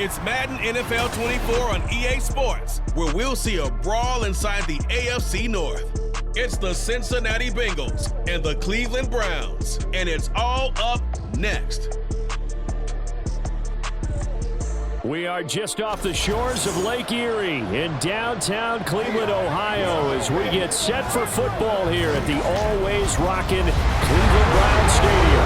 It's Madden NFL 24 on EA Sports, where we'll see a brawl inside the AFC North. It's the Cincinnati Bengals and the Cleveland Browns, and it's all up next. We are just off the shores of Lake Erie in downtown Cleveland, Ohio, as we get set for football here at the always rockin' Cleveland Browns Stadium.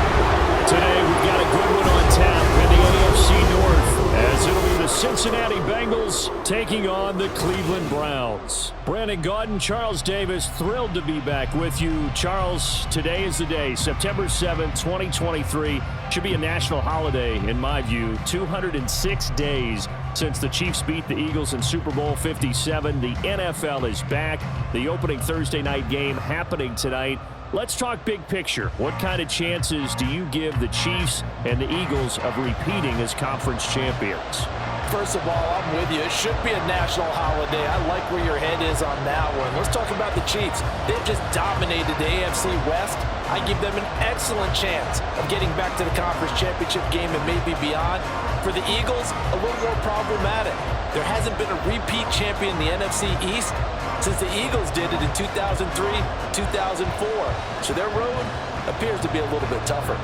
Today we've got a good one on tap in the AFC North, as it'll be the Cincinnati Bengals taking on the Cleveland Browns. Brandon Gaudin, Charles Davis, thrilled to be back with you. Charles, today is the day, September 7th, 2023. Should be a national holiday, in my view. 206 days since the Chiefs beat the Eagles in Super Bowl 57. The NFL is back. The opening Thursday night game happening tonight. Let's talk big picture. What kind of chances do you give the Chiefs and the Eagles of repeating as conference champions? First of all, I'm with you. It should be a national holiday. I like where your head is on that one. Let's talk about the Chiefs. They've just dominated the AFC West. I give them an excellent chance of getting back to the conference championship game and maybe beyond. For the Eagles, a little more problematic. There hasn't been a repeat champion in the NFC East since the Eagles did it in 2003, 2004. So their road appears to be a little bit tougher.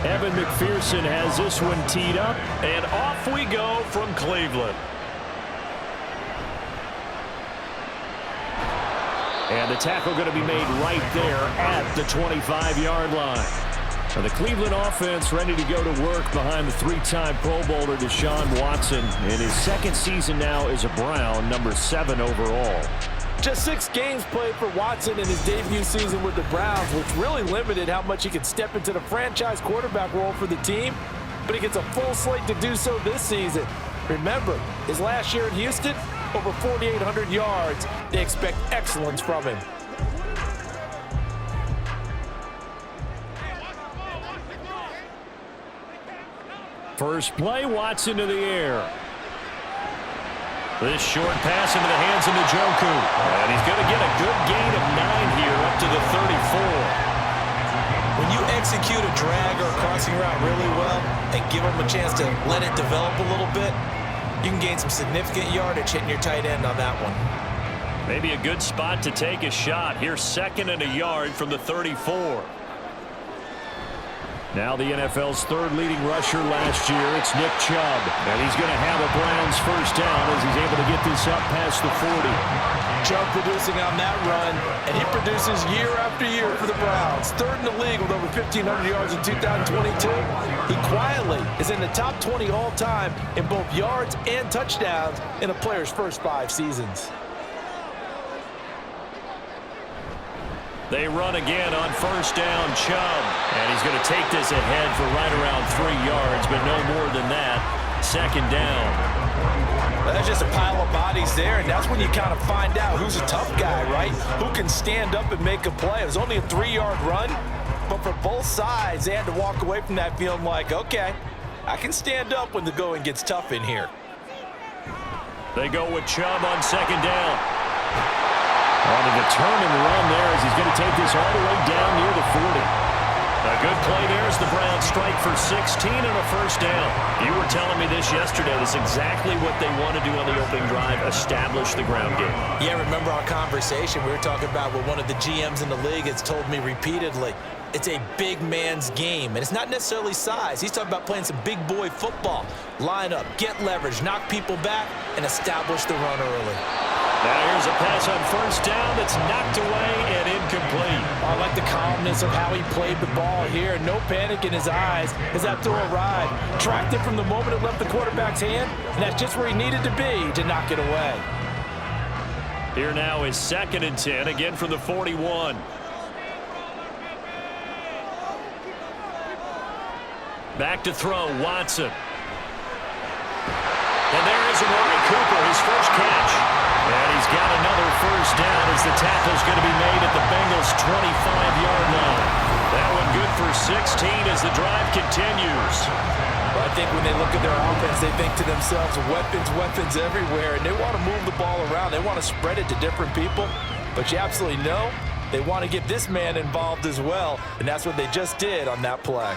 Evan McPherson has this one teed up, and off we go from Cleveland. And the tackle going to be made right there at the 25-yard line. So the Cleveland offense ready to go to work behind the three-time Pro Bowler Deshaun Watson in his second season now as a Brown, number 7 overall. Just 6 games played for Watson in his debut season with the Browns, which really limited how much he could step into the franchise quarterback role for the team. But he gets a full slate to do so this season. Remember, his last year in Houston, over 4,800 yards. They expect excellence from him. First play, Watson to the air. This short pass into the hands of Njoku. And he's going to get a good gain of 9 here up to the 34. When you execute a drag or a crossing route really well and give them a chance to let it develop a little bit, you can gain some significant yardage hitting your tight end on that one. Maybe a good spot to take a shot. Here's 2nd and a yard from the 34. Now the NFL's 3rd leading rusher last year, it's Nick Chubb. And he's going to have a Browns first down as he's able to get this up past the 40. Chubb producing on that run, and he produces year after year for the Browns. 3rd in the league with over 1,500 yards in 2022. He quietly is in the top 20 all-time in both yards and touchdowns in a player's first 5 seasons. They run again on first down, Chubb. And he's going to take this ahead for right around 3 yards, but no more than that. 2nd down. Well, there's just a pile of bodies there, and that's when you kind of find out who's a tough guy, right? Who can stand up and make a play. It was only a 3-yard run, but for both sides, they had to walk away from that feeling like, okay, I can stand up when the going gets tough in here. They go with Chubb on 2nd down. On a determined run there as he's going to take this all the way down near the 40. A good play there as the Browns strike for 16 and a first down. You were telling me this yesterday. That's exactly what they want to do on the opening drive, establish the ground game. Yeah, remember our conversation? We were talking about what one of the GMs in the league has told me repeatedly. It's a big man's game, and it's not necessarily size. He's talking about playing some big boy football. Line up, get leverage, knock people back, and establish the run early. Now here's a pass on first down that's knocked away and incomplete. I like the calmness of how he played the ball here. No panic in his eyes as that throw arrived. Tracked it from the moment it left the quarterback's hand, and that's just where he needed to be to knock it away. Here now is 2nd and 10, again from the 41. Back to throw, Watson. And there is Amari Cooper, his first catch. And he's got another first down as the tackle's going to be made at the Bengals' 25-yard line. That one good for 16 as the drive continues. Well, I think when they look at their offense, they think to themselves, weapons, weapons everywhere, and they want to move the ball around. They want to spread it to different people, but you absolutely know they want to get this man involved as well, and that's what they just did on that play.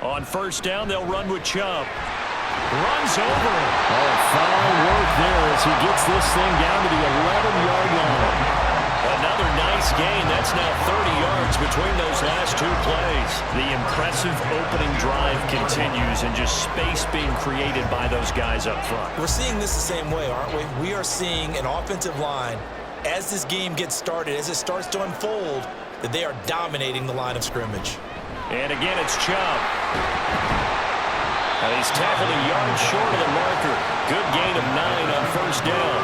On first down, they'll run with Chubb. Runs over it. Oh, fine work there as he gets this thing down to the 11-yard line. Another nice gain. That's now 30 yards between those last two plays. The impressive opening drive continues and just space being created by those guys up front. We're seeing this the same way, aren't we? We are seeing an offensive line, as this game gets started, as it starts to unfold, that they are dominating the line of scrimmage. And again, it's Chubb. And he's tackled a yard short of the marker. Good gain of 9 on first down.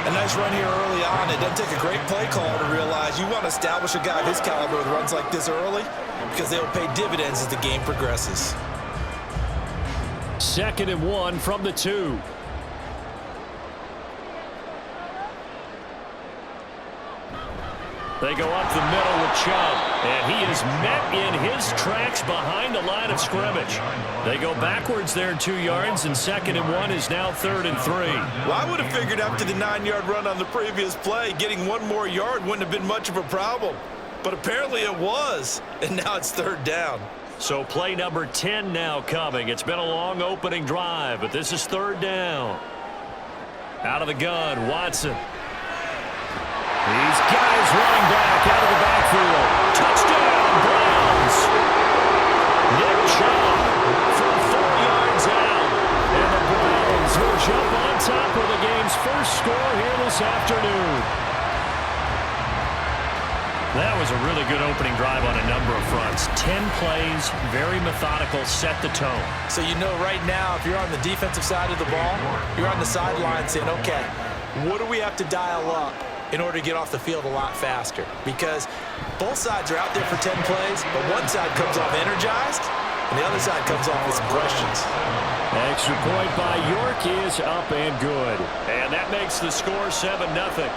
A nice run here early on. It doesn't take a great play call to realize you want to establish a guy of his caliber with runs like this early because they'll pay dividends as the game progresses. 2nd and 1 from the 2. They go up the middle with Chubb, and he is met in his tracks behind the line of scrimmage. They go backwards there 2 yards, and 2nd and 1 is now 3rd and 3. Well, I would have figured after the 9-yard run on the previous play, getting 1 more yard wouldn't have been much of a problem. But apparently it was, and now it's 3rd down. So play number 10 now coming. It's been a long opening drive, but this is 3rd down. Out of the gun, Watson. These guys running back out of the backfield. Touchdown, Browns. Nick Chubb from 4 yards out. And the Browns will jump on top of the game's first score here this afternoon. That was a really good opening drive on a number of fronts. 10 plays, very methodical, set the tone. So you know right now, if you're on the defensive side of the ball, you're on the sideline saying, okay, what do we have to dial up in order to get off the field a lot faster? Because both sides are out there for 10 plays, but one side comes off energized, and the other side comes off with some questions. Extra point by York is up and good. And that makes the score 7-0.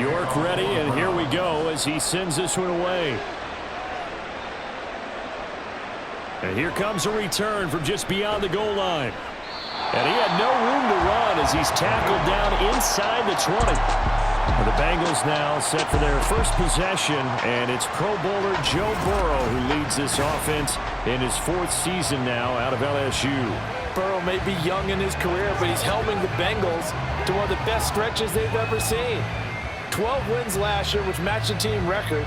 York ready, and here we go as he sends this one away. And here comes a return from just beyond the goal line. And he had no room to run as he's tackled down inside the 20. And the Bengals now set for their first possession, and it's Pro Bowler Joe Burrow who leads this offense in his 4th season now out of LSU. Burrow may be young in his career, but he's helming the Bengals to one of the best stretches they've ever seen. 12 wins last year, which matched the team record,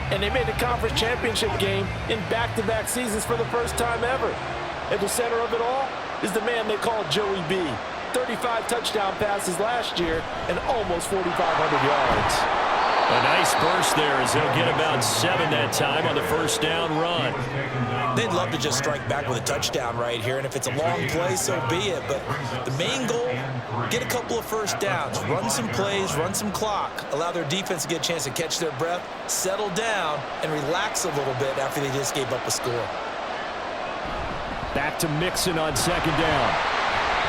and they made the conference championship game in back-to-back seasons for the first time ever. At the center of it all is the man they call Joey B. 35 touchdown passes last year and almost 4,500 yards. A nice burst there as they'll get about 7 that time on the first down run. They'd love to just strike back with a touchdown right here, and if it's a long play, so be it. But the main goal, get a couple of first downs, run some plays, run some clock, allow their defense to get a chance to catch their breath, settle down, and relax a little bit after they just gave up a score. Back to Mixon on 2nd down.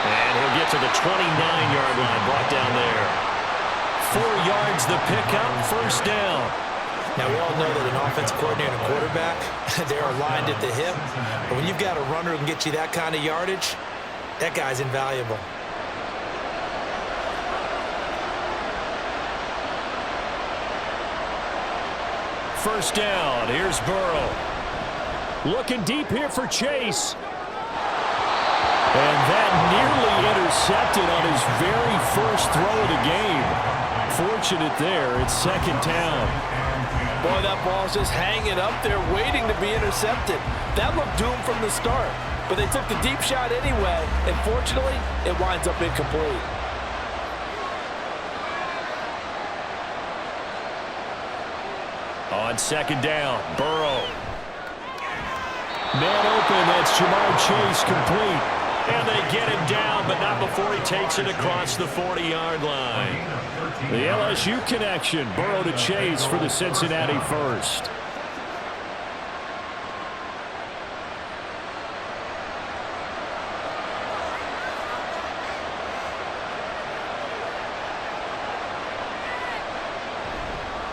And he'll get to the 29-yard line, brought down there. 4 yards the pickup, first down. Now, we all know that an offensive coordinator and a quarterback, they are aligned at the hip. But when you've got a runner who can get you that kind of yardage, that guy's invaluable. First down, here's Burrow. Looking deep here for Chase. And that nearly intercepted on his very first throw of the game. Fortunate there, it's 2nd down. Boy, that ball's just hanging up there waiting to be intercepted. That looked doomed from the start, but they took the deep shot anyway, and fortunately, it winds up incomplete. On 2nd down, Burrow. Man open, that's Jamar Chase complete. And they get him down, but not before he takes it across the 40-yard line. The LSU connection, Burrow to Chase for the Cincinnati first.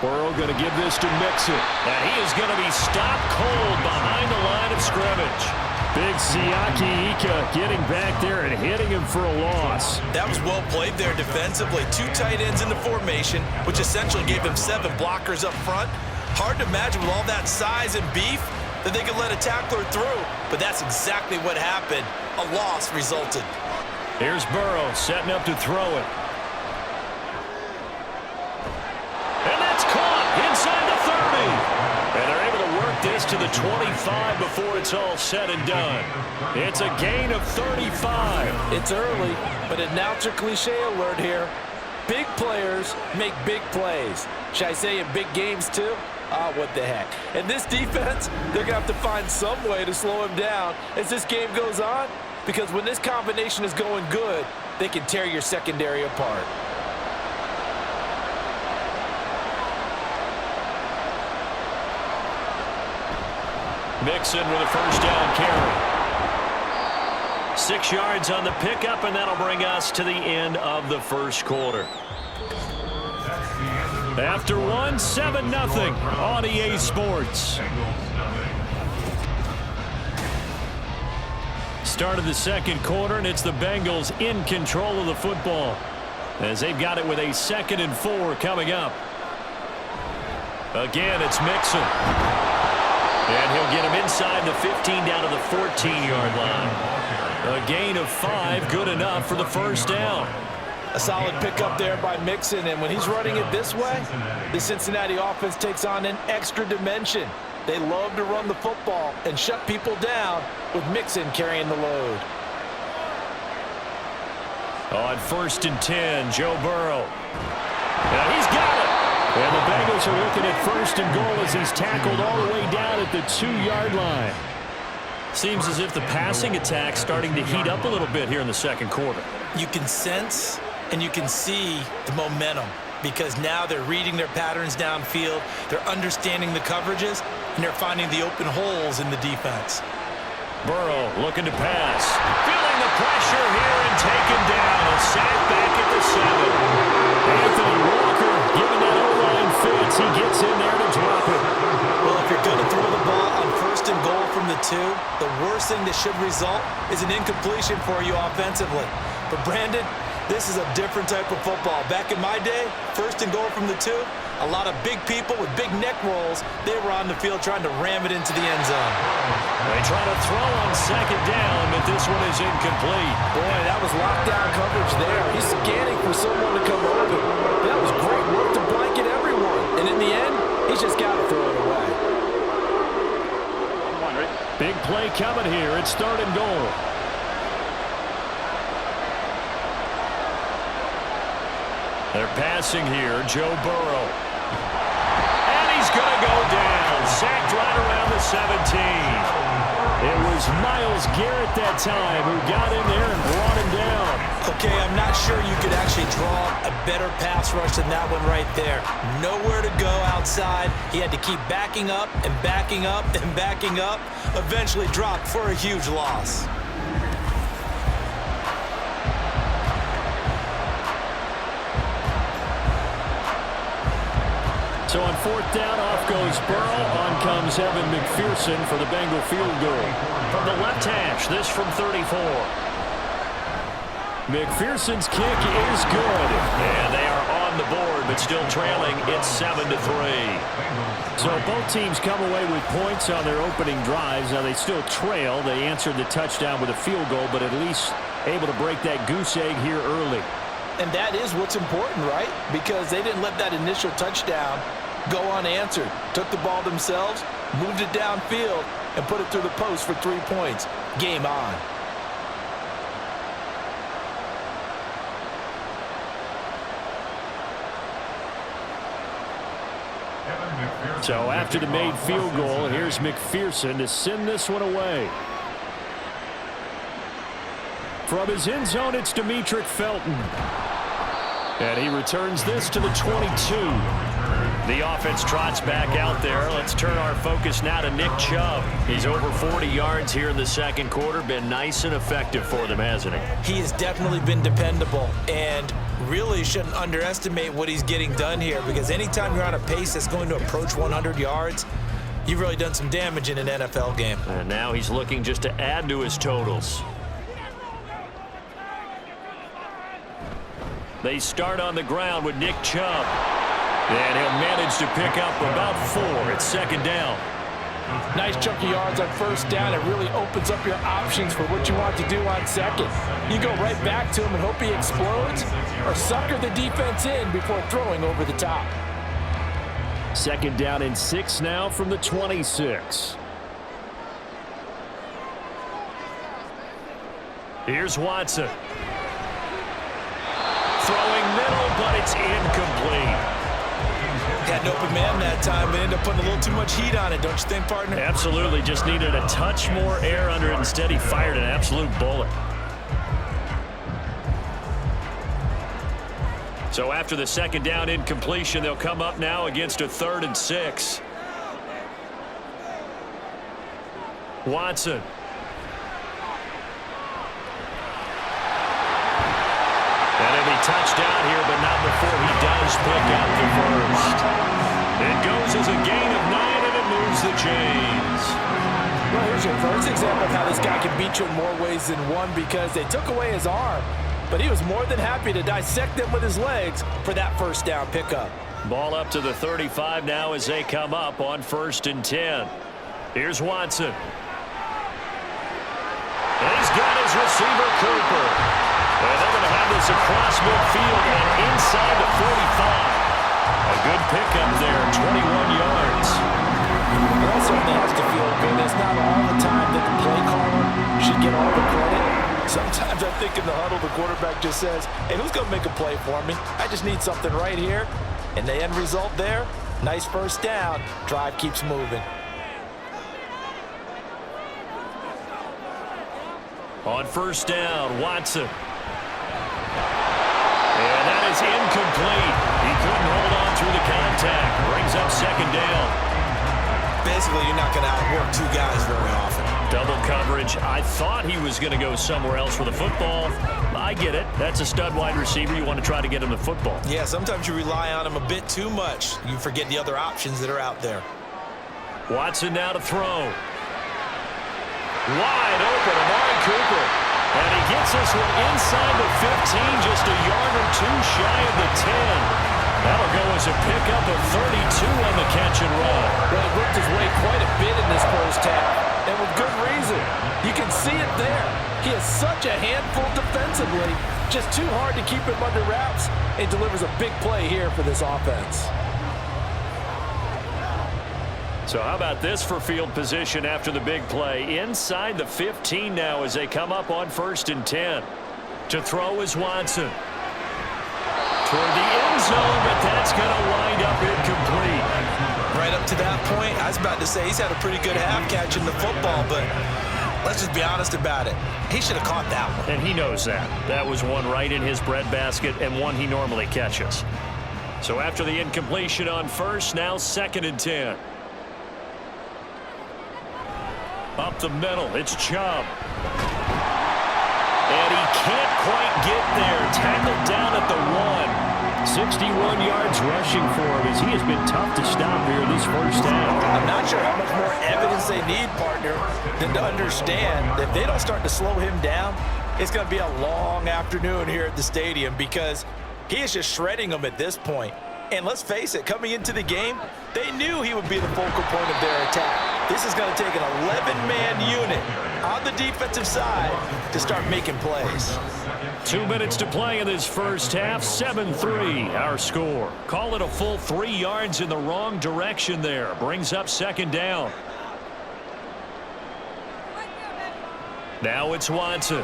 Burrow going to give this to Mixon. And he is going to be stopped cold behind the line of scrimmage. Big Siaki Ika getting back there and hitting him for a loss. That was well played there defensively. 2 tight ends in the formation, which essentially gave them 7 blockers up front. Hard to imagine with all that size and beef that they could let a tackler through. But that's exactly what happened. A loss resulted. Here's Burrow setting up to throw it. Inside the 30. And they're able to work this to the 25 before it's all said and done. It's a gain of 35. It's early, but announcer cliche alert here. Big players make big plays. Should I say in big games too? What the heck. And this defense, they're going to have to find some way to slow him down as this game goes on. Because when this combination is going good, they can tear your secondary apart. Mixon with a first down carry. 6 yards on the pickup, and that'll bring us to the end of the first quarter. After 7-0 on EA Sports. Start of the second quarter, and it's the Bengals in control of the football as they've got it with a 2nd and 4 coming up. Again, it's Mixon. And he'll get him inside the 15 down to the 14-yard line. A gain of 5, good enough for the first down. A solid pickup there by Mixon, and when he's running it this way, the Cincinnati offense takes on an extra dimension. They love to run the football and shut people down with Mixon carrying the load. On 1st and 10, Joe Burrow. And he's got it. And the Bengals are looking at 1st and goal as he's tackled all the way down at the 2-yard line. Seems as if the passing attack's starting to heat up a little bit here in the second quarter. You can sense and you can see the momentum because now they're reading their patterns downfield, they're understanding the coverages, and they're finding the open holes in the defense. Burrow looking to pass. Feeling the pressure here and taken down. A sack back at the 7. Anthony Walker giving that O-line fits. He gets in there to drop it. Well, if you're going to throw the ball on 1st and goal from the 2, the worst thing that should result is an incompletion for you offensively. But Brandon, this is a different type of football. Back in my day, 1st and goal from the 2, a lot of big people with big neck rolls, they were on the field trying to ram it into the end zone. They try to throw on 2nd down, but this one is incomplete. Boy, that was lockdown coverage there. He's scanning for someone to come open. That was great work to blanket everyone. And in the end, he's just got to throw it away. Big play coming here. It's 3rd and goal. They're passing here, Joe Burrow. And he's going to go down. Sacked right around the 17. It was Myles Garrett that time who got in there and brought him down. Okay, I'm not sure you could actually draw a better pass rush than that one right there. Nowhere to go outside. He had to keep backing up and backing up and backing up. Eventually dropped for a huge loss. So on 4th down, off goes Burrow. On comes Evan McPherson for the Bengal field goal. From the left hash, this from 34. McPherson's kick is good. And they are on the board, but still trailing. It's 7-3. So both teams come away with points on their opening drives. Now they still trail. They answered the touchdown with a field goal, but at least able to break that goose egg here early. And that is what's important, right? Because they didn't let that initial touchdown go unanswered. Took the ball themselves, moved it downfield, and put it through the post for 3 points. Game on. So after the made field goal, here's McPherson to send this one away. From his end zone, it's Demetric Felton. And he returns this to the 22. The offense trots back out there. Let's turn our focus now to Nick Chubb. He's over 40 yards here in the second quarter. Been nice and effective for them, hasn't he? He has definitely been dependable, and really shouldn't underestimate what he's getting done here, because anytime you're on a pace that's going to approach 100 yards, you've really done some damage in an NFL game. And now he's looking just to add to his totals. They start on the ground with Nick Chubb. And he'll manage to pick up about 4 at second down. Nice chunk of yards on first down. It really opens up your options for what you want to do on second. You go right back to him and hope he explodes, or sucker the defense in before throwing over the top. Second down and 6 now from the 26. Here's Watson. Throwing middle, but it's incomplete. Had an open man that time, but ended up putting a little too much heat on it, don't you think, partner? Absolutely. Just needed a touch more air under it. Instead, he fired an absolute bullet. So after the second down incompletion, they'll come up now against a 3rd and 6. Watson. And he'll be touchdown here, but not before he does pick up the first. It goes as a gain of 9, and it moves the chains. Well, here's your first example of how this guy can beat you in more ways than one, because they took away his arm, but he was more than happy to dissect them with his legs for that first down pickup. Ball up to the 35 now as they come up on 1st and 10. Here's Watson. And he's got his receiver, Cooper. And they're going to have this across midfield and inside the 45. A good pickup there, 21 yards. Well, that certainly has to feel good. It's not all the time that the play caller should get all the credit. Sometimes I think in the huddle, the quarterback just says, hey, who's going to make a play for me? I just need something right here. And the end result there, nice first down. Drive keeps moving. On first down, Watson. And that is incomplete. He couldn't hold on through the contact. Brings up second down. Basically, you're not going to outwork 2 guys very often. Double coverage. I thought he was going to go somewhere else with the football. I get it. That's a stud wide receiver. You want to try to get him the football. Yeah, sometimes you rely on him a bit too much. You forget the other options that are out there. Watson now to throw. Wide open, Amari Cooper. And he gets this one inside the 15, just a yard or 2 shy of the 10. That'll go as a pickup of 32 on the catch and run. Well, he worked his way quite a bit in this first half, and with good reason. You can see it there. He is such a handful defensively, just too hard to keep him under wraps, and delivers a big play here for this offense. So how about this for field position after the big play? Inside the 15 now as they come up on 1st and 10. To throw is Watson. Toward the end zone, but that's going to wind up incomplete. Right up to that point, I was about to say he's had a pretty good half catching the football, but let's just be honest about it. He should have caught that one. And he knows that. That was one right in his breadbasket and one he normally catches. So after the incompletion on first, now 2nd and 10. Up the middle, it's Chubb. And he can't quite get there. Tackled down at the 1. 61 yards rushing for him as he has been tough to stop here this first half. I'm not sure how much more evidence they need, partner, than to understand that if they don't start to slow him down, it's going to be a long afternoon here at the stadium, because he is just shredding them at this point. And let's face it, coming into the game, they knew he would be the focal point of their attack. This is going to take an 11-man unit on the defensive side to start making plays. 2 minutes to play in this first half. 7-3 our score. Call it a full 3 yards in the wrong direction there. Brings up second down. Now it's Watson.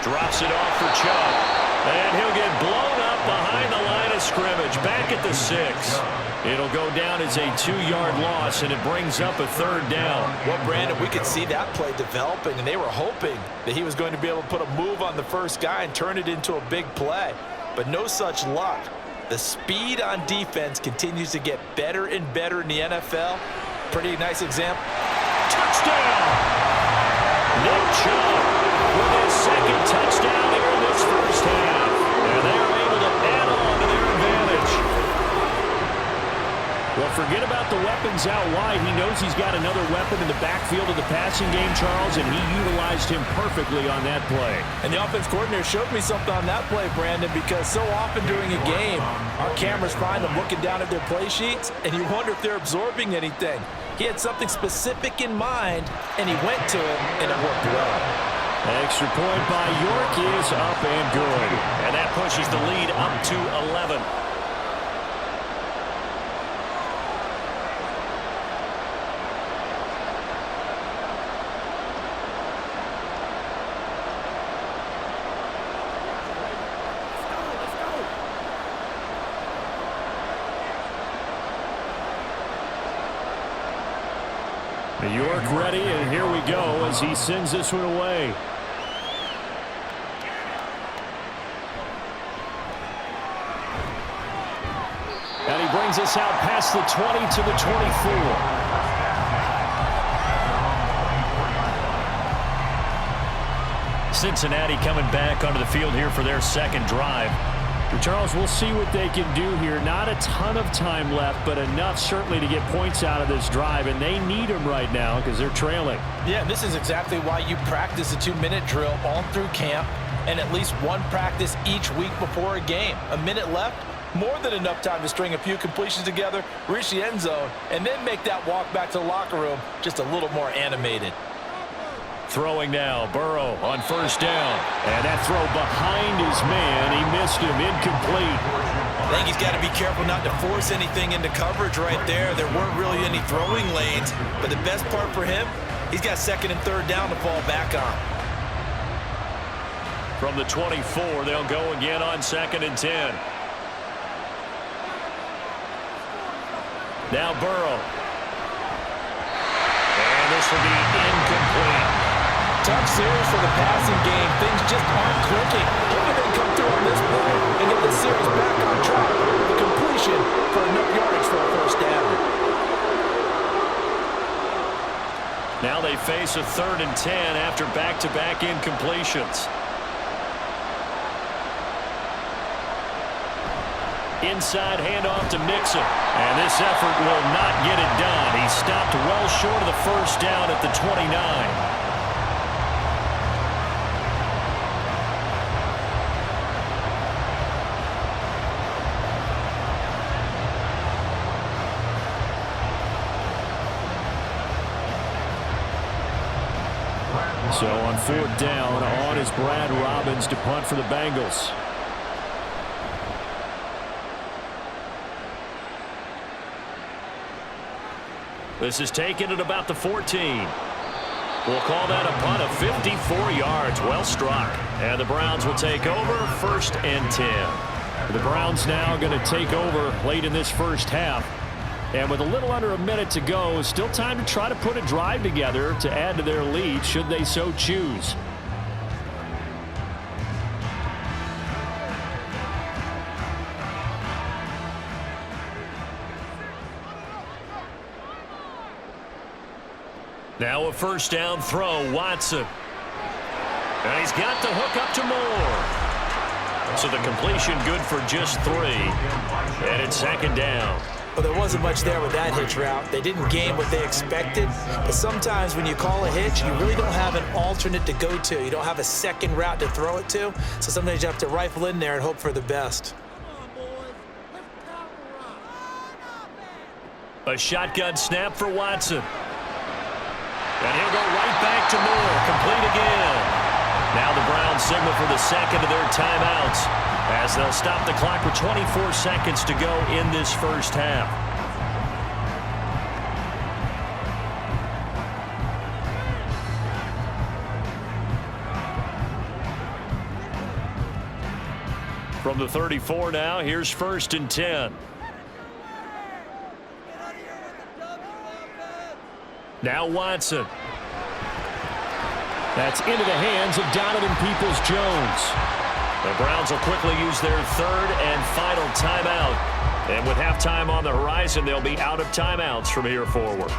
Drops it off for Chubb. And he'll get blown up behind the line of scrimmage. coverage back at the 6. It'll go down as a 2-yard loss, and it brings up a 3rd down. Well, Brandon, we could see that play developing, and they were hoping that he was going to be able to put a move on the first guy and turn it into a big play. But no such luck. The speed on defense continues to get better and better in the NFL. Pretty nice example. Touchdown! Nick Chubb with his 2nd touchdown here in this first half. And they are able to add on to their advantage. Well, forget about the weapons out wide. He knows he's got another weapon in the backfield of the passing game, Charles, and he utilized him perfectly on that play. And the offense coordinator showed me something on that play, Brandon, because so often during a game, our cameras find them looking down at their play sheets, and you wonder if they're absorbing anything. He had something specific in mind, and he went to it, and it worked well. Extra point by York is up and good. And that pushes the lead up to 11. York ready, and here we go as he sends this one away. And he brings us out past the 20 to the 24. Cincinnati coming back onto the field here for their 2nd drive. Charles, we'll see what they can do here. Not a ton of time left, but enough certainly to get points out of this drive, and they need them right now because they're trailing. Yeah, this is exactly why you practice a 2-minute drill all through camp and at least one practice each week before a game. A minute left, more than enough time to string a few completions together, reach the end zone, and then make that walk back to the locker room just a little more animated. Throwing now, Burrow on 1st down. And that throw behind his man. He missed him, incomplete. I think he's got to be careful not to force anything into coverage right there. There weren't really any throwing lanes. But the best part for him, he's got 2nd and 3rd down to fall back on. From the 24, they'll go again on 2nd and 10. Now Burrow. And this will be incomplete. Tough series for the passing game. Things just aren't clicking. Hoping they come through on this play and get the series back on track. The completion for enough yardage for a 1st down. Now they face a 3rd and 10 after back-to-back incompletions. Inside handoff to Mixon. And this effort will not get it done. He stopped well short of the 1st down at the 29. So on 4th down, on is Brad Robbins to punt for the Bengals. This is taken at about the 14. We'll call that a punt of 54 yards. Well struck. And the Browns will take over 1st and 10. The Browns now going to take over late in this first half. And with a little under a minute to go, still time to try to put a drive together to add to their lead should they so choose. Now a 1st down throw, Watson. And he's got the hook up to Moore. So the completion good for just 3. And it's 2nd down. Well, there wasn't much there with that hitch route. They didn't gain what they expected. But sometimes when you call a hitch, you really don't have an alternate to go to. You don't have a 2nd route to throw it to. So sometimes you have to rifle in there and hope for the best. A shotgun snap for Watson. And he'll go right back to Moore. Complete again. Now the Browns signal for the 2nd of their timeouts as they'll stop the clock with 24 seconds to go in this first half. From the 34 now, here's 1st and 10. Now Watson. That's into the hands of Donovan Peoples-Jones. The Browns will quickly use their 3rd and final timeout. And with halftime on the horizon, they'll be out of timeouts from here forward.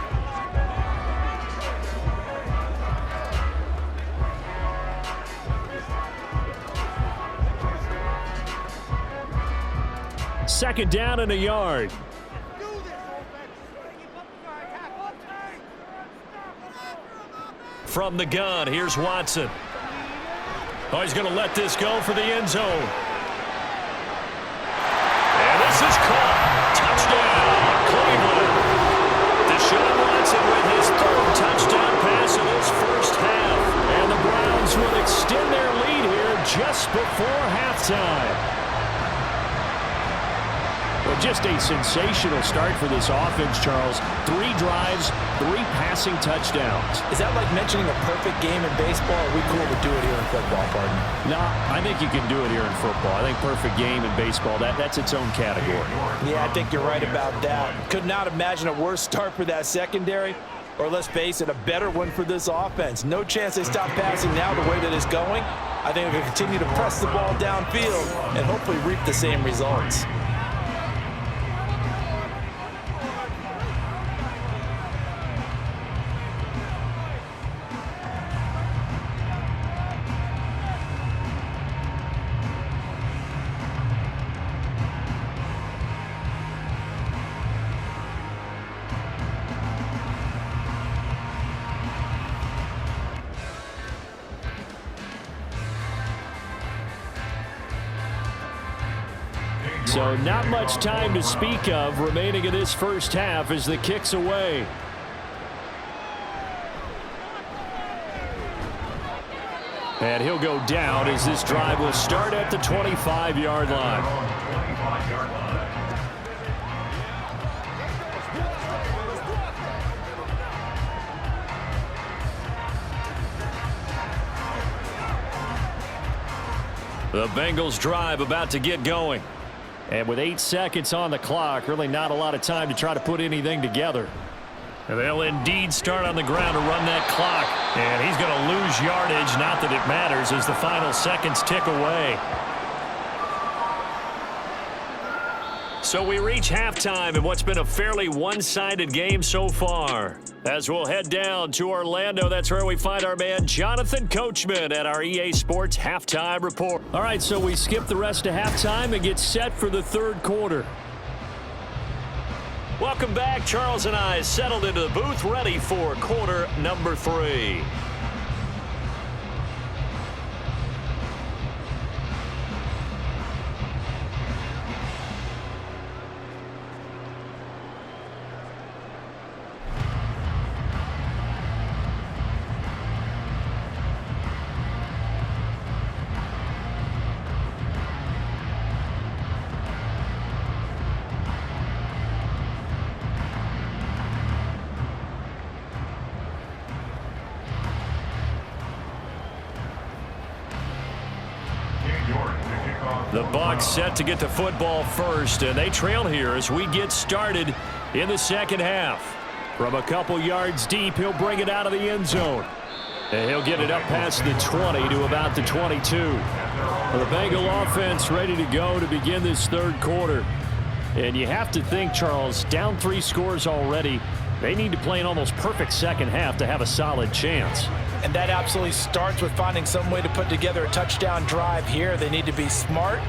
Second down and a yard. From the gun, here's Watson. Oh, he's going to let this go for the end zone. And this is caught. Touchdown, Cleveland. Deshaun Watson with his 3rd touchdown pass of this first half. And the Browns will extend their lead here just before halftime. Well, just a sensational start for this offense, Charles. 3 drives, 3 passing touchdowns. Is that like mentioning a perfect game in baseball? Or are we cool to do it here in football, pardon? No, I think you can do it here in football. I think perfect game in baseball, that's its own category. Yeah, I think you're right about that. Could not imagine a worse start for that secondary. Or let's face it, a better one for this offense. No chance they stop passing now the way that it's going. I think they'll continue to press the ball downfield and hopefully reap the same results. So not much time to speak of remaining in this first half as the kick's away. And he'll go down as this drive will start at the 25-yard line. The Bengals drive about to get going. And with 8 seconds on the clock, really not a lot of time to try to put anything together. And they'll indeed start on the ground to run that clock. And he's going to lose yardage, not that it matters, as the final seconds tick away. So we reach halftime in what's been a fairly one-sided game so far. As we'll head down to Orlando, that's where we find our man Jonathan Coachman at our EA Sports Halftime Report. All right, so we skip the rest of halftime and get set for the 3rd quarter. Welcome back. Charles and I settled into the booth, ready for quarter number 3. The Bucs set to get the football first, and they trail here as we get started in the second half. From a couple yards deep, he'll bring it out of the end zone. And he'll get it up past the 20 to about the 22. The Bengal offense ready to go to begin this 3rd quarter. And you have to think, Charles, down 3 scores already. They need to play an almost perfect second half to have a solid chance. And that absolutely starts with finding some way to put together a touchdown drive here. They need to be smart,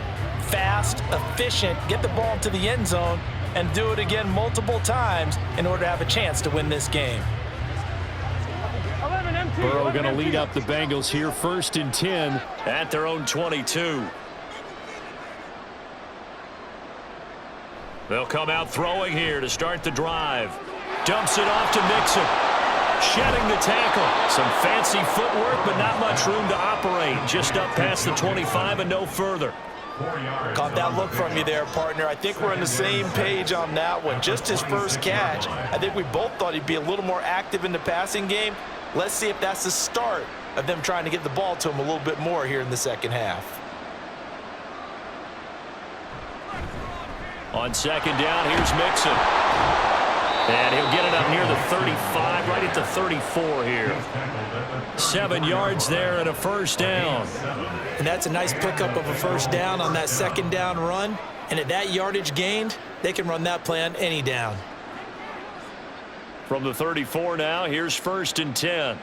fast, efficient, get the ball to the end zone, and do it again multiple times in order to have a chance to win this game. Burrow going to lead up the Bengals here, 1st and 10 at their own 22. They'll come out throwing here to start the drive. Dumps it off to Mixon. Shedding the tackle. Some fancy footwork, but not much room to operate. Just up past the 25 and no further. Caught that look from you there, partner. I think we're on the same page on that one. Just his first catch. I think we both thought he'd be a little more active in the passing game. Let's see if that's the start of them trying to get the ball to him a little bit more here in the second half. On second down, here's Mixon. And he'll get it up near the 35, right at the 34 here. 7 yards there and a first down. And that's a nice pickup of a first down on that second down run. And at that yardage gained, they can run that play on any down. From the 34 now, here's 1st and 10.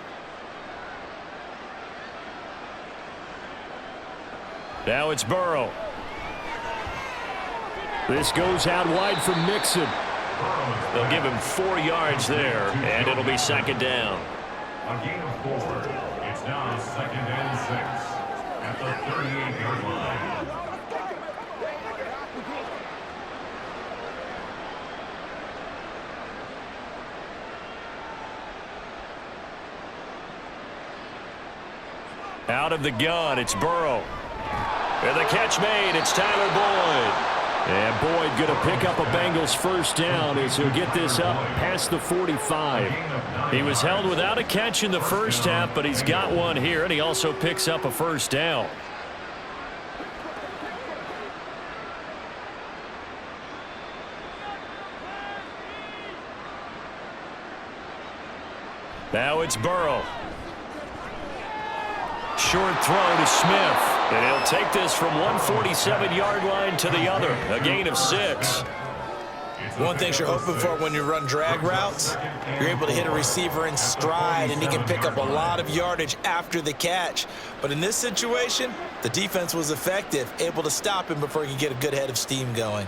Now it's Burrow. This goes out wide for Mixon. They'll give him 4 yards there, and it'll be second down. A gain of 4. It's now 2nd and 6 at the 38-yard line. Out of the gun, it's Burrow. And the catch made, it's Tyler Boyd. And Boyd going to pick up a Bengals first down as he'll get this up past the 45. He was held without a catch in the first half, but he's got one here, and he also picks up a first down. Now it's Burrow. Short throw to Smith. And he'll take this from 147-yard line to the other. A gain of 6. One thing you're hoping for when you run drag routes, you're able to hit a receiver in stride, and he can pick up a lot of yardage after the catch. But in this situation, the defense was effective, able to stop him before he could get a good head of steam going.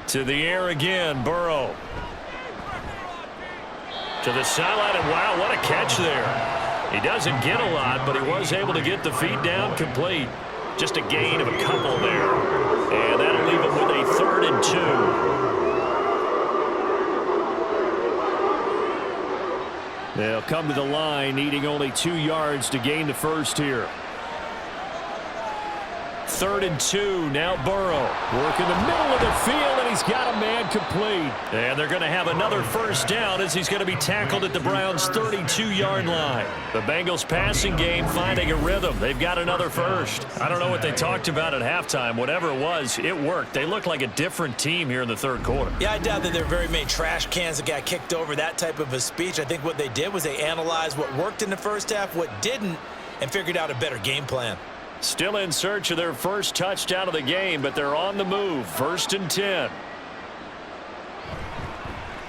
To the air again, Burrow. To the sideline, and wow, what a catch there. He doesn't get a lot, but he was able to get the feet down complete. Just a gain of a couple there. And that'll leave him with a 3rd and 2. They'll come to the line, needing only 2 yards to gain the first here. 3rd and 2, now Burrow. Work in the middle of the field, and he's got a man complete. And they're going to have another first down as he's going to be tackled at the Browns' 32-yard line. The Bengals passing game finding a rhythm. They've got another first. I don't know what they talked about at halftime. Whatever it was, it worked. They look like a different team here in the third quarter. Yeah, I doubt that there are very many trash cans that got kicked over, that type of a speech. I think what they did was they analyzed what worked in the first half, what didn't, and figured out a better game plan. Still in search of their first touchdown of the game, but they're on the move. 1st and 10.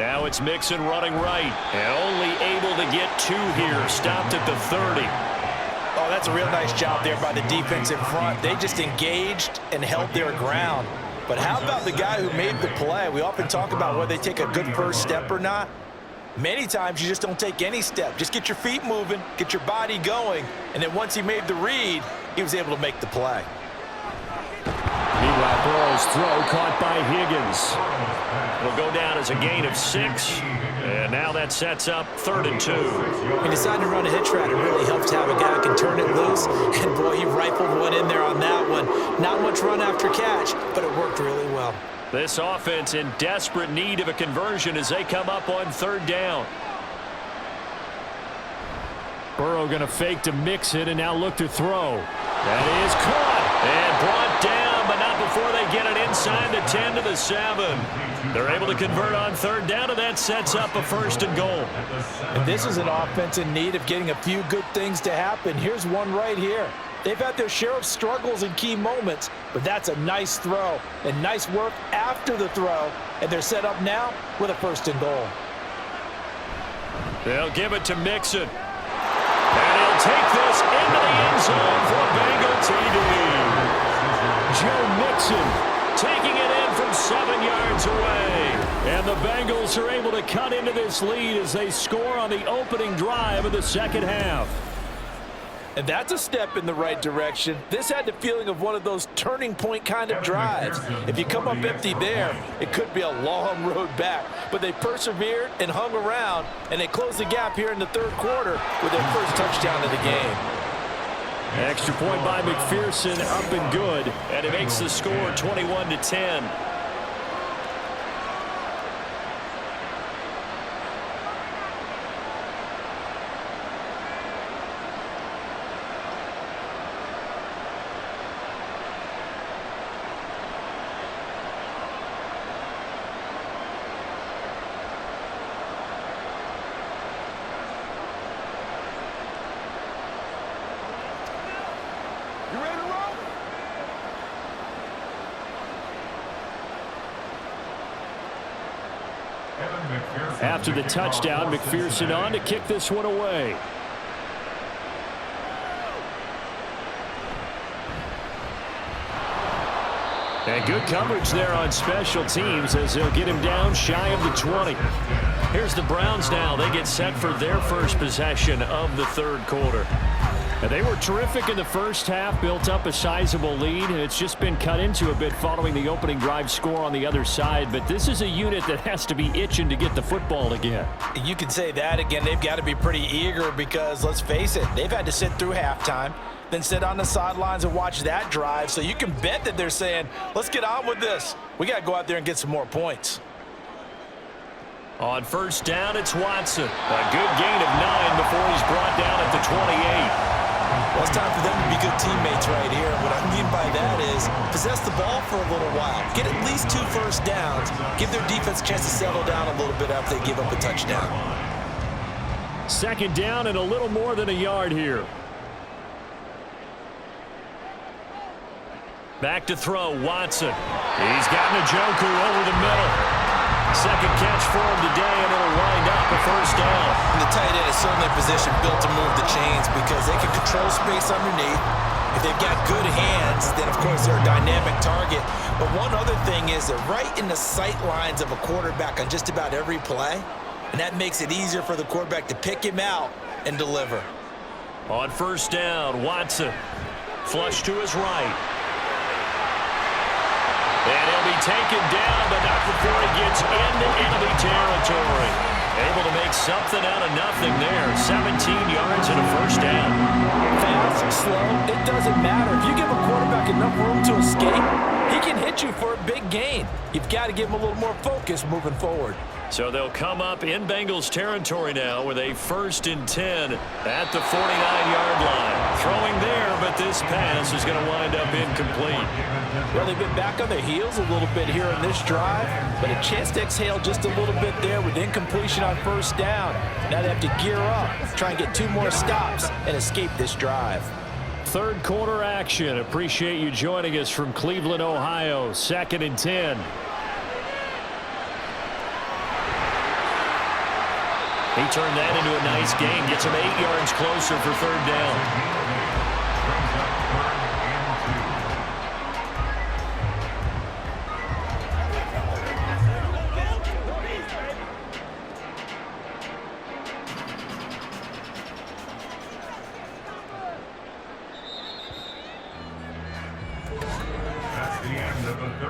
Now it's Mixon running right, and only able to get 2 here. Stopped at the 30. Oh, that's a real nice job there by the defense in front. They just engaged and held their ground. But how about the guy who made the play? We often talk about whether they take a good first step or not. Many times you just don't take any step. Just get your feet moving, get your body going, and then once he made the read, he was able to make the play. Meanwhile, Burrow's throw caught by Higgins. Will go down as a gain of 6. And now that sets up 3rd and 2. He decided to run a hitch route. It really helps to have a guy who can turn it loose. And, boy, he rifled one in there on that one. Not much run after catch, but it worked really well. This offense in desperate need of a conversion as they come up on 3rd down. Burrow going to fake to Mixon and now look to throw. That is caught and brought down, but not before they get it inside the 10 to the 7. They're able to convert on 3rd down, and that sets up a 1st and goal. And this is an offense in need of getting a few good things to happen. Here's one right here. They've had their share of struggles in key moments, but that's a nice throw and nice work after the throw, and they're set up now with a 1st and goal. They'll give it to Mixon. And he'll take this into the end zone for a Bengal TD. Joe Mixon taking it in from 7 yards away. And the Bengals are able to cut into this lead as they score on the opening drive of the second half. And that's a step in the right direction. This had the feeling of one of those turning point kind of drives. If you come up empty there, it could be a long road back. But they persevered and hung around, and they closed the gap here in the 3rd quarter with their first touchdown of the game. Extra point by McPherson, up and good, and it makes the score 21-10. After the touchdown, McPherson on to kick this one away. And good coverage there on special teams as they'll get him down shy of the 20. Here's the Browns now. They get set for their first possession of the third quarter. And they were terrific in the first half, built up a sizable lead, and it's just been cut into a bit following the opening drive score on the other side. But this is a unit that has to be itching to get the football again. You can say that again. They've got to be pretty eager because, let's face it, they've had to sit through halftime, then sit on the sidelines and watch that drive. So you can bet that they're saying, let's get on with this. We got to go out there and get some more points. On first down, it's Watson. A good gain of 9 before he's brought down at the 28. Well, it's time for them to be good teammates right here. What I mean by that is possess the ball for a little while. Get at least 2 first downs. Give their defense a chance to settle down a little bit after they give up a touchdown. Second down and a little more than a yard here. Back to throw, Watson. He's got Njoku over the middle. Second catch for him today, and it'll wind up a first down. And the tight end is certainly a position built to move the chains because they can control space underneath. If they've got good hands, then, of course, they're a dynamic target. But one other thing is they're right in the sight lines of a quarterback on just about every play, and that makes it easier for the quarterback to pick him out and deliver. On first down, Watson. Flush to his right. And he'll be taken down, but not before he gets into enemy territory. Able to make something out of nothing there. 17 yards and a first down. Fast, slow, it doesn't matter. If you give a quarterback enough room to escape, he can hit you for a big gain. You've got to give him a little more focus moving forward. So they'll come up in Bengals territory now with a 1st and 10 at the 49-yard line. Throwing there, but this pass is going to wind up incomplete. Well, they've been back on their heels a little bit here in this drive, but a chance to exhale just a little bit there with incompletion on first down. Now they have to gear up, try and get 2 more stops, and escape this drive. Third quarter action. Appreciate you joining us from Cleveland, Ohio. 2nd and 10. He turned that into a nice gain. Gets him 8 yards closer for third down.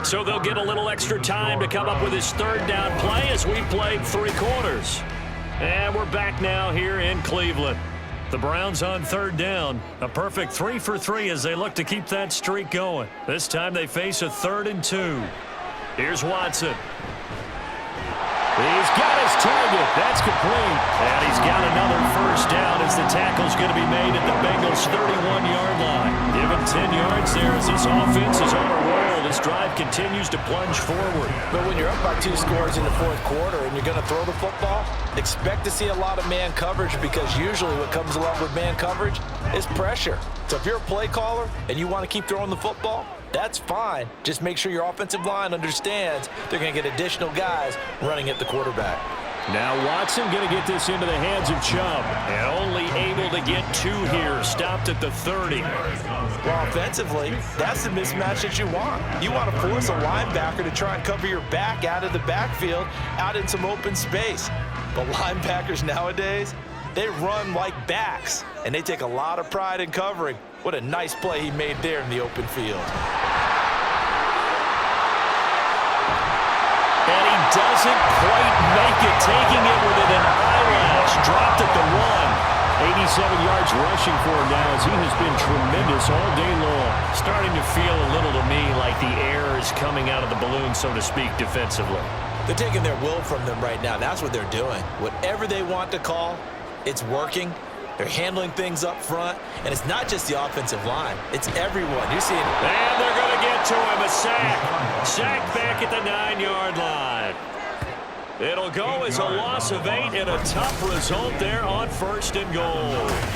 So they'll get a little extra time to come up with his third down play as we've played 3 quarters. And we're back now here in Cleveland. The Browns on third down. A perfect 3 for 3 as they look to keep that streak going. This time they face a 3rd and 2. Here's Watson. He's got his target. That's complete. And he's got another first down as the tackle's going to be made at the Bengals' 31-yard line. Give him 10 yards there as this offense is on a roll. This drive continues to plunge forward. But when you're up by 2 scores in the 4th quarter and you're going to throw the football, expect to see a lot of man coverage because usually what comes along with man coverage is pressure. So if you're a play caller and you want to keep throwing the football, that's fine. Just make sure your offensive line understands they're going to get additional guys running at the quarterback. Now Watson going to get this into the hands of Chubb. And only able to get 2 here. Stopped at the 30. Well, offensively, that's the mismatch that you want. You want to force a linebacker to try and cover your back out of the backfield, out in some open space. But linebackers nowadays, they run like backs, and they take a lot of pride in covering. What a nice play he made there in the open field. And he doesn't quite make it, taking it within an eyelash. Dropped at the 1. 87 yards rushing for him now as he has been tremendous all day long. Starting to feel a little to me like the air is coming out of the balloon, so to speak, defensively. They're taking their will from them right now. That's what they're doing. Whatever they want to call, it's working. They're handling things up front, and it's not just the offensive line. It's everyone. You're seeing it. And they're going to get to him. A sack. Sack back at the 9-yard line. It'll go as a loss of 8 and a tough result there on 1st and goal.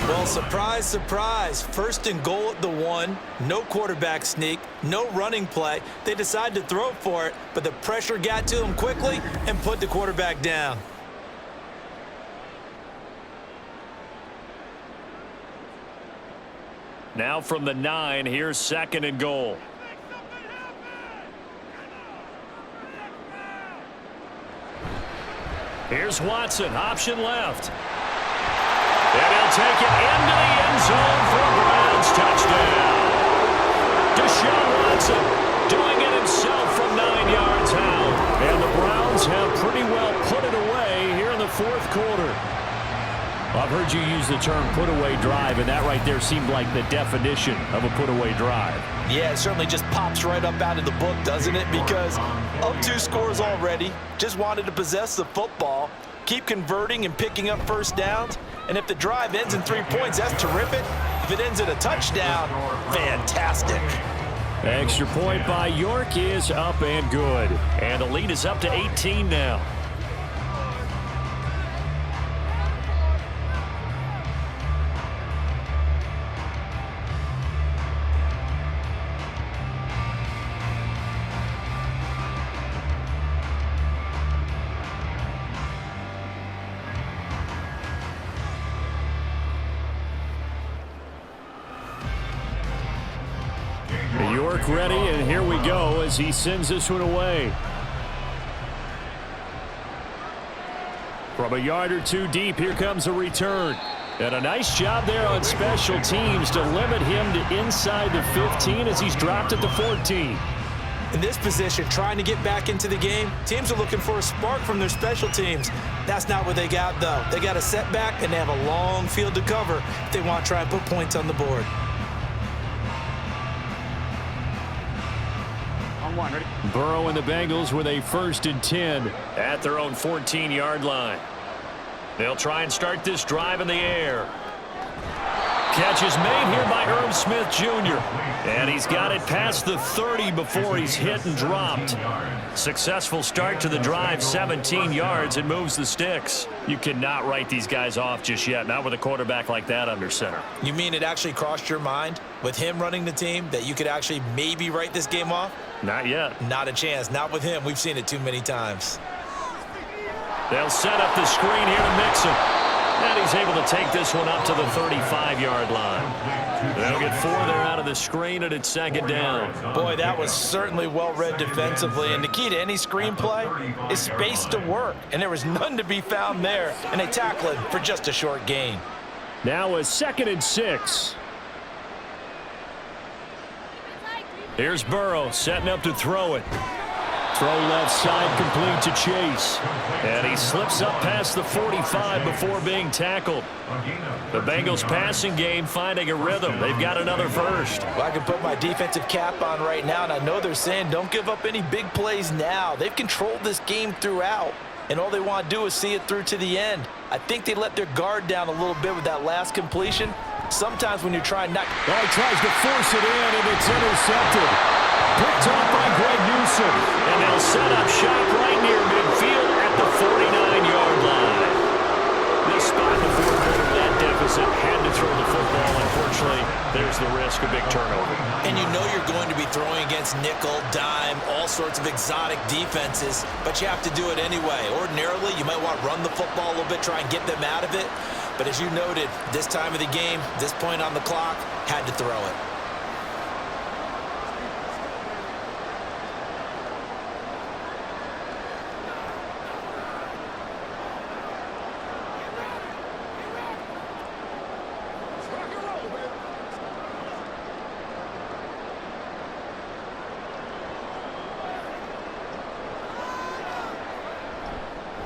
Well, surprise, surprise. 1st and goal at the 1. No quarterback sneak. No running play. They decided to throw for it, but the pressure got to them quickly and put the quarterback down. Now from the 9, here's 2nd and goal. Here's Watson, option left. And he'll take it into the end zone for a Browns touchdown. Deshaun Watson doing it himself from 9 yards out. And the Browns have pretty well put it away here in the 4th quarter. I've heard you use the term put-away drive, and that right there seemed like the definition of a put-away drive. Yeah, it certainly just pops right up out of the book, doesn't it? Because up 2 scores already, just wanted to possess the football, keep converting and picking up first downs, and if the drive ends in 3 points, that's terrific. If it ends in a touchdown, fantastic. Extra point by York is up and good, and the lead is up to 18 now. York ready, and here we go as he sends this one away. From a yard or 2 deep, here comes a return. And a nice job there on special teams to limit him to inside the 15 as he's dropped at the 14. In this position, trying to get back into the game, teams are looking for a spark from their special teams. That's not what they got, though. They got a setback, and they have a long field to cover if they want to try and put points on the board. Burrow and the Bengals with a 1st and 10 at their own 14-yard line. They'll try and start this drive in the air. Catch is made here by Irv Smith Jr. And he's got it past the 30 before he's hit and dropped. Successful start to the drive, 17 yards, and moves the sticks. You cannot write these guys off just yet, not with a quarterback like that under center. You mean it actually crossed your mind with him running the team that you could actually maybe write this game off? Not yet. Not a chance. Not with him. We've seen it too many times. They'll set up the screen here to Mixon. And he's able to take this one up to the 35-yard line. They'll get 4 there out of the screen, and it's 2nd down. Boy, that was certainly well-read defensively. And the key to any screenplay is space to work. And there was none to be found there. And they tackle him for just a short gain. Now a 2nd and 6. Here's Burrow setting up to throw it. Throw left side complete to Chase. And he slips up past the 45 before being tackled. The Bengals passing game finding a rhythm. They've got another first. Well, I can put my defensive cap on right now, and I know they're saying don't give up any big plays now. They've controlled this game throughout, and all they want to do is see it through to the end. I think they let their guard down a little bit with that last completion. Sometimes when you're trying not... Well, he tries to force it in, and it's intercepted. Picked off by Greg Newsom. And they'll set up shop right near midfield at the 49-yard line. This spot in the 4th quarter, that deficit had to throw the football. Unfortunately, there's the risk of big turnover. And you know you're going to be throwing against nickel, dime, all sorts of exotic defenses, but you have to do it anyway. Ordinarily, you might want to run the football a little bit, try and get them out of it. But as you noted, this time of the game, this point on the clock, had to throw it.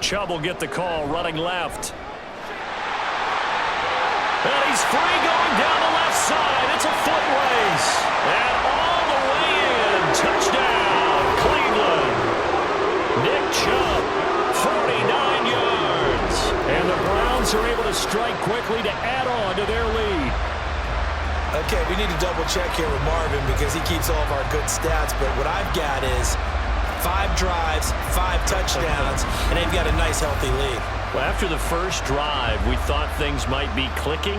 Chubb will get the call running left. And he's free going down the left side. It's a foot race. And all the way in. Touchdown, Cleveland. Nick Chubb, 49 yards. And the Browns are able to strike quickly to add on to their lead. Okay, we need to double check here with Marvin because he keeps all of our good stats. But what I've got is 5 5 drives, 5 touchdowns, and they've got a nice, healthy lead. Well, after the first drive, we thought things might be clicking.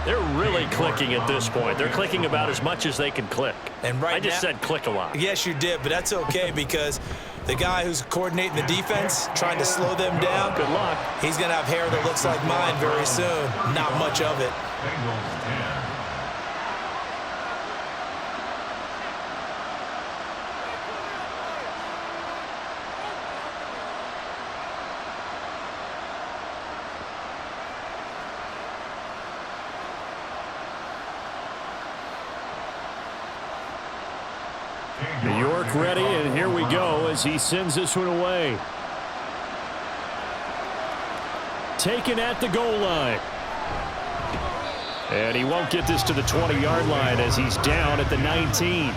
They're really clicking at this point. They're clicking about as much as they can click. And right I just now, said click a lot. Yes, you did, but that's okay because the guy who's coordinating the defense, trying to slow them down, Good luck. he's going to have hair that looks like mine very soon. Not much of it. Bengals 10. New York ready, and here we go as he sends this one away. Taken at the goal line. And he won't get this to the 20-yard line as he's down at the 19.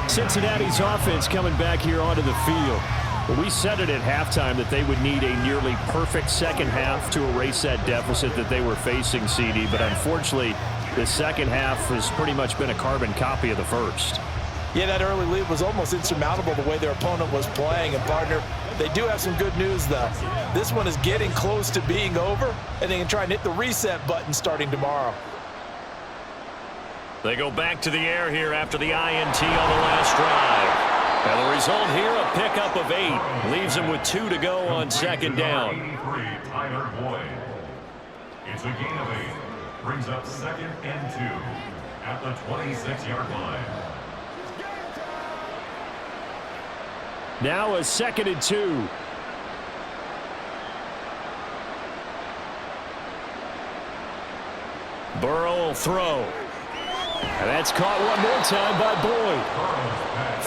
Cincinnati's offense coming back here onto the field. Well, we said it at halftime that they would need a nearly perfect second half to erase that deficit that they were facing, CD. But unfortunately, the second half has pretty much been a carbon copy of the first. Yeah, that early lead was almost insurmountable the way their opponent was playing. And, partner, they do have some good news, though. This one is getting close to being over, and they can try and hit the reset button starting tomorrow. They go back to the air here after the INT on the last drive. And the result here, a pickup of 8. Leaves them with 2 to go on second down. 83, Tyler Boyd. It's a gain of 8. Brings up 2nd and 2 at the 26-yard line. Now a 2nd and 2. Burrow will throw. And that's caught one more time by Boyd.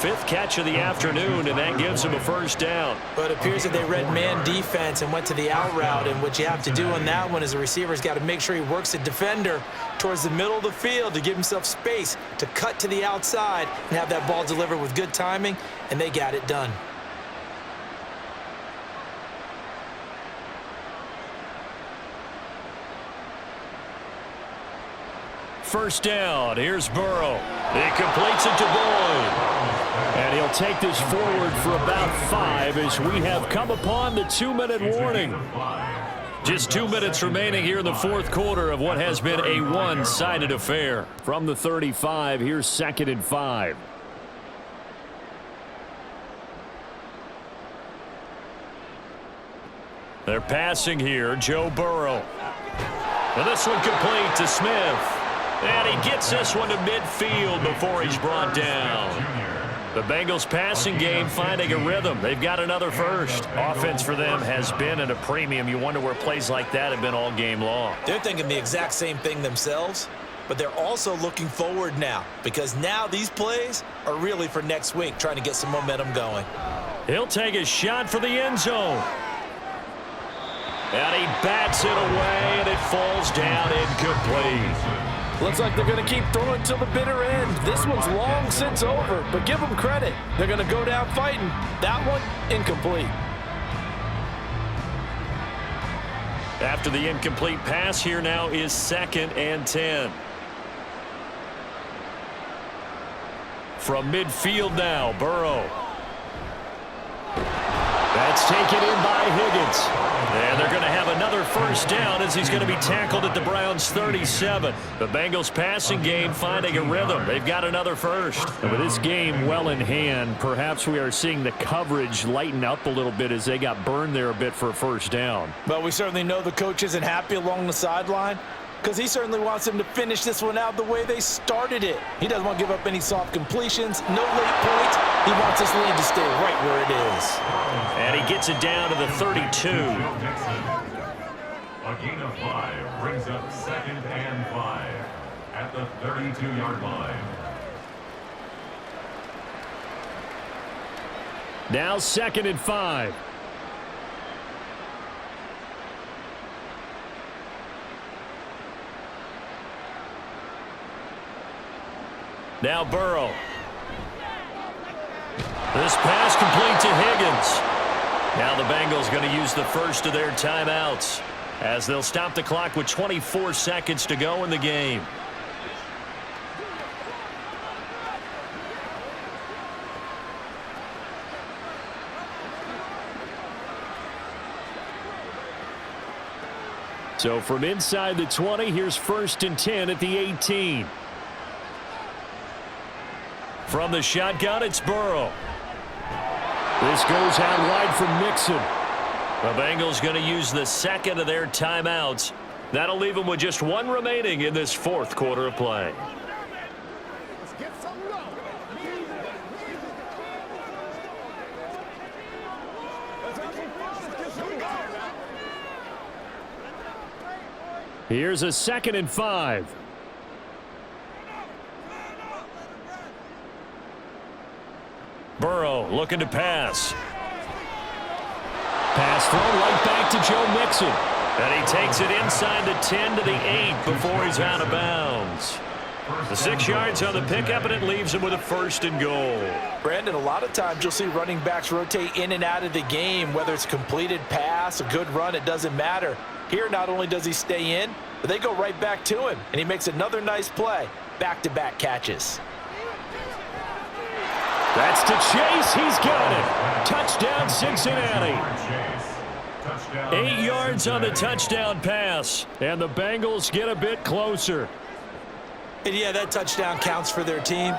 5th catch of the afternoon, and that gives him a first down. But it appears that they read man defense and went to the out route, and what you have to do on that one is the receiver's got to make sure he works the defender towards the middle of the field to give himself space to cut to the outside and have that ball delivered with good timing, and they got it done. First down. Here's Burrow. He completes it to Boyd. And he'll take this forward for about 5 as we have come upon the 2-minute warning. Just 2 minutes remaining here in the fourth quarter of what has been a one-sided affair. From the 35, here's 2nd and 5. They're passing here, Joe Burrow. And this one complete to Smith. And he gets this one to midfield before he's brought down. The Bengals passing game finding a rhythm. They've got another first. Offense for them has been at a premium. You wonder where plays like that have been all game long. They're thinking the exact same thing themselves, but they're also looking forward now because now these plays are really for next week, trying to get some momentum going. He'll take a shot for the end zone. And he bats it away, and it falls down incomplete. Looks like they're going to keep throwing till the bitter end. This one's long since over, but give them credit. They're going to go down fighting. That one, incomplete. After the incomplete pass, here now is 2nd and 10. From midfield now, Burrow. That's taken in by Higgins. And they're going to have another first down as he's going to be tackled at the Browns' 37. The Bengals passing game finding a rhythm. They've got another first. And with this game well in hand, perhaps we are seeing the coverage lighten up a little bit as they got burned there a bit for a first down. But we certainly know the coach isn't happy along the sideline because he certainly wants them to finish this one out the way they started it. He doesn't want to give up any soft completions, no late points. He wants this lead to stay right where it is. And he gets it down to the 32. A gain of 5 brings up 2nd and 5 at the 32-yard line. Now 2nd and 5. Now Burrow. This pass complete to Higgins. Now the Bengals going to use the first of their timeouts as they'll stop the clock with 24 seconds to go in the game. So from inside the 20, here's 1st and 10 at the 18. From the shotgun, it's Burrow. This goes out wide for Mixon. The Bengals going to use the second of their timeouts. That'll leave them with just one remaining in this 4th quarter of play. Here's a 2nd and 5. Burrow looking to pass. Pass thrown right back to Joe Mixon. And he takes it inside the 10 to the 8 before he's out of bounds. The 6 yards on the pickup, and it leaves him with a 1st and goal. Brandon, a lot of times you'll see running backs rotate in and out of the game, whether it's a completed pass, a good run, it doesn't matter. Here, not only does he stay in, but they go right back to him, and he makes another nice play. Back-to-back catches. That's to Chase. He's got it. Touchdown, Cincinnati. 8 yards on the touchdown pass, and the Bengals get a bit closer. And yeah, that touchdown counts for their team,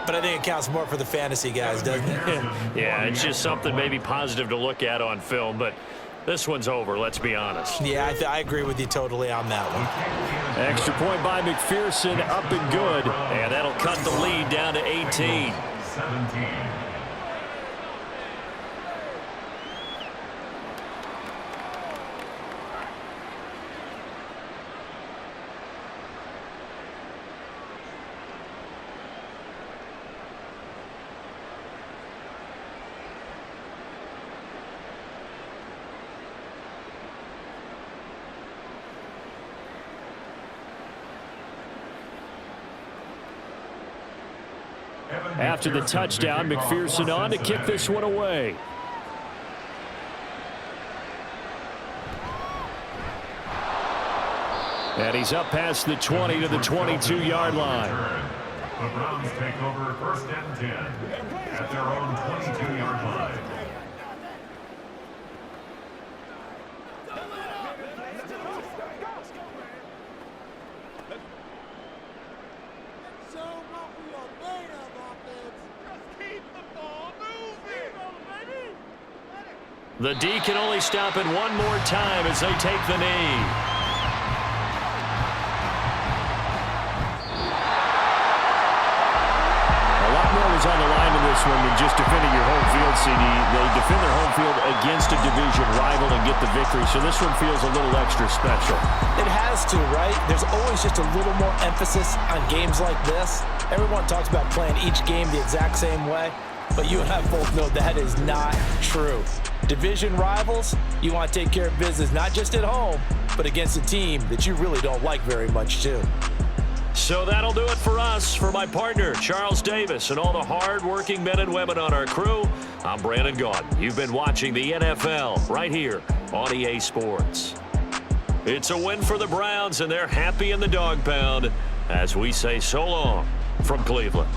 but I think it counts more for the fantasy guys, doesn't it? Yeah, it's just something maybe positive to look at on film, but this one's over, let's be honest. Yeah, I agree with you totally on that one. Extra point by McPherson, up and good, and that'll cut the lead down to 18. 17. After the touchdown, McPherson on to kick this one away. And he's up past the 20 to the 22-yard line. The Browns take over 1st and 10 at their own 22-yard line. The D can only stop it one more time as they take the knee. A lot more was on the line in this one than just defending your home field, CD. They defend their home field against a division rival and get the victory, so this one feels a little extra special. It has to, right? There's always just a little more emphasis on games like this. Everyone talks about playing each game the exact same way, but you and I both know that is not true. Division rivals, you want to take care of business, not just at home, but against a team that you really don't like very much, too. So that'll do it for us. For my partner, Charles Davis, and all the hard-working men and women on our crew, I'm Brandon Gaudin. You've been watching the NFL right here on EA Sports. It's a win for the Browns, and they're happy in the dog pound as we say so long from Cleveland.